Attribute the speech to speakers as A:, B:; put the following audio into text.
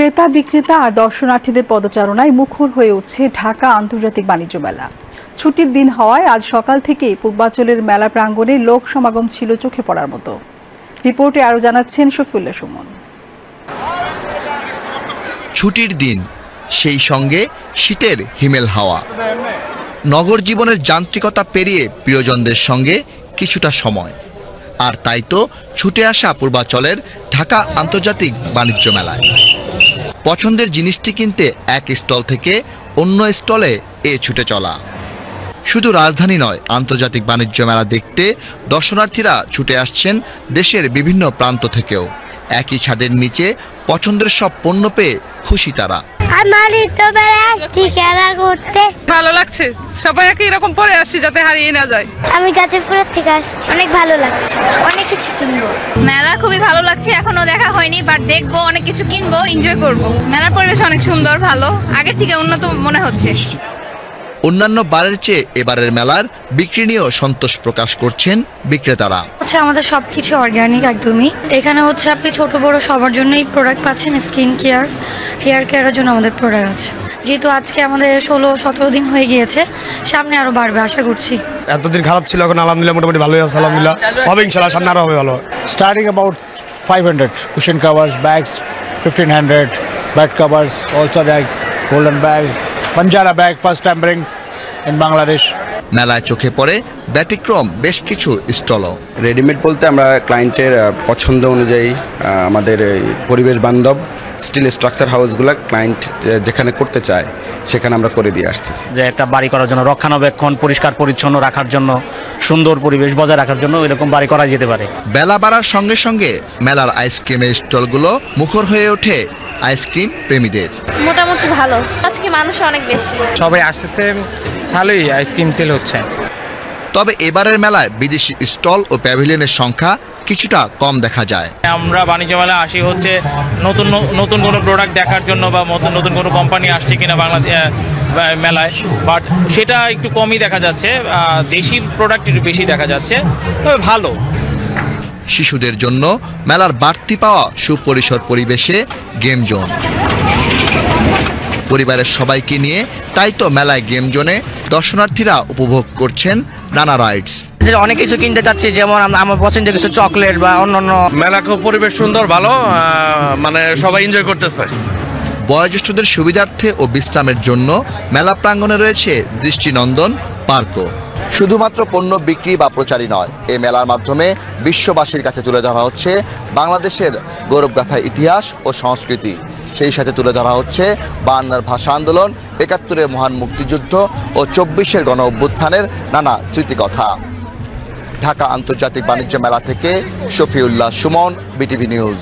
A: ক্রেতা বিক্রেতা আর দর্শনার্থীদের পদচারণায় মুখর হয়ে উঠছে ঢাকা আন্তর্জাতিক বাণিজ্য মেলা। ছুটির দিন হওয়ায় আজ সকাল থেকেই পূর্বাঞ্চলের মেলা প্রাঙ্গণে লোক সমাগম ছিল চোখে পড়ার মতো। রিপোর্টে আরো জানাচ্ছেন শফিউল্লাহ সুমন।
B: ছুটির দিন, সেই সঙ্গে শীতের হিমেল হাওয়া, নগর জীবনের যান্ত্রিকতা পেরিয়ে প্রিয়জনদের সঙ্গে কিছুটা সময়, আর তাই তো ছুটে আসা পূর্বাঞ্চলের ঢাকা আন্তর্জাতিক বাণিজ্য মেলায়। পছন্দের জিনিসটি কিনতে এক স্টল থেকে অন্য স্টলে ছুটে চলা। শুধু রাজধানী নয়, আন্তর্জাতিক বাণিজ্য মেলা দেখতে দর্শনার্থীরা ছুটে আসছেন দেশের বিভিন্ন প্রান্ত থেকেও। একই ছাদের নিচে পছন্দের সব পণ্য পেয়ে খুশি তারা।
C: আমার তো আসছি খেলা করতে,
D: ভালো লাগছে। সবাই একই রকম পরে আসছি যাতে হারিয়ে না যায়।
C: আমি গাজীপুর থেকে আসছি, অনেক ভালো লাগছে, অনেক কিছু কিনবো।
E: মেলা খুবই ভালো লাগছে, এখনো দেখা হয়নি, বাট দেখবো, অনেক কিছু কিনবো, এনজয় করব। মেলার পরিবেশ অনেক সুন্দর, ভালো, আগের থেকে উন্নত মনে হচ্ছে।
B: অন্যান্য বারের চেয়ে এবারের মেলার বিক্রি নিয়েও সন্তোষ প্রকাশ করছেন বিক্রেতারা।
F: আমাদের সবকিছু অর্গানিক একদমই। এখানে আপনি ছোট বড় সবার জন্যই প্রোডাক্ট পাচ্ছেন। স্কিন কেয়ার, হেয়ার কেয়ারের জন্য আমাদের প্রোডাক্ট আছে। যেহেতু আজকে আমাদের 16-17 দিন হয়ে গিয়েছে, সামনে আরো বাড়বে আশা করছি।
G: এতদিন খারাপ ছিল, এখন আলহামদুলিল্লাহ মোটামুটি ভালোই আছে। আলহামদুলিল্লাহ হবে, ইনশাআল্লাহ সামনে আরো হবে ভালো। Starting about 500 cushion covers, bags 1500, bag covers, also bag, golden bag, পাঞ্জারা bag, first time in Bangladesh.
B: মেলায় চোখে পড়ে ব্যতিক্রম বেশ কিছু স্টলও।
H: রেডিমেড বলতে আমরা ক্লায়েন্টের পছন্দ অনুযায়ী আমাদের পরিবেশ বান্ধব স্টিল স্ট্রাকচার হাউসগুলো ক্লায়েন্ট যেখানে করতে চায় সেখানে আমরা করে দিয়ে আসতেছি।
I: যে একটা বাড়ি করার জন্য রক্ষণাবেক্ষণ, পরিষ্কার পরিচ্ছন্ন রাখার জন্য, সুন্দর পরিবেশ বজায় রাখার জন্য এরকম বাড়ি করা যেতে পারে।
B: বেলা বাড়ার সঙ্গে সঙ্গে মেলার আইসক্রিমের স্টলগুলো মুখর হয়ে ওঠে আইসক্রিম প্রেমীদের।
E: মোটামুটি ভালো, আজকে মানুষ অনেক বেশি,
J: সবাই আসতেছে, ভালোই আইসক্রিম সেল হচ্ছে।
B: তবে এবারের মেলায় বিদেশি স্টল ও প্যাভিলিয়নের সংখ্যা কিছুটা কম দেখা যায়।
J: আমরা বাণিজ্য মেলায় আসি হচ্ছে নতুন নতুন কোনো প্রোডাক্ট দেখার জন্য, বা নতুন কোনো কোম্পানি আসছে কিনা বাংলাদেশ মেলায়, বাট সেটা একটু কমই দেখা যাচ্ছে। দেশি প্রোডাক্ট একটু বেশি দেখা যাচ্ছে, তবে ভালো।
B: শিশুদের জন্য মেলার বাড়তি পাওয়া সুপরিসর পরিবেশে গেম জোন। পরিবারের সবাইকে নিয়ে তাই তো মেলায় গেম জোনে দর্শনার্থীরা উপভোগ করছেন নানা রাইডস।
I: অনেক কিছু কিনতে চাচ্ছি, যেমন আমার পছন্দের কিছু চকলেট বা অন্যান্য।
K: মেলা খুব পরিবেশ সুন্দর, ভালো, মানে সবাই এনজয় করতেছে।
B: বয়োজ্যেষ্ঠদের সুবিধার্থে ও বিশ্রামের জন্য মেলা প্রাঙ্গণে রয়েছে দৃষ্টিনন্দন পার্কও। শুধুমাত্র পণ্য বিক্রি বা প্রচারই নয়, এই মেলার মাধ্যমে বিশ্ববাসীর কাছে তুলে ধরা হচ্ছে বাংলাদেশের গৌরবগাথা ইতিহাস ও সংস্কৃতি। সেই সাথে তুলে ধরা হচ্ছে 52 ভাষা আন্দোলন, 71-এর মহান মুক্তিযুদ্ধ ও 24-এর গণ অভ্যুত্থানের নানা স্মৃতিকথা। ঢাকা আন্তর্জাতিক বাণিজ্য মেলা থেকে শফিউল্লাহ সুমন, বিটিভি নিউজ।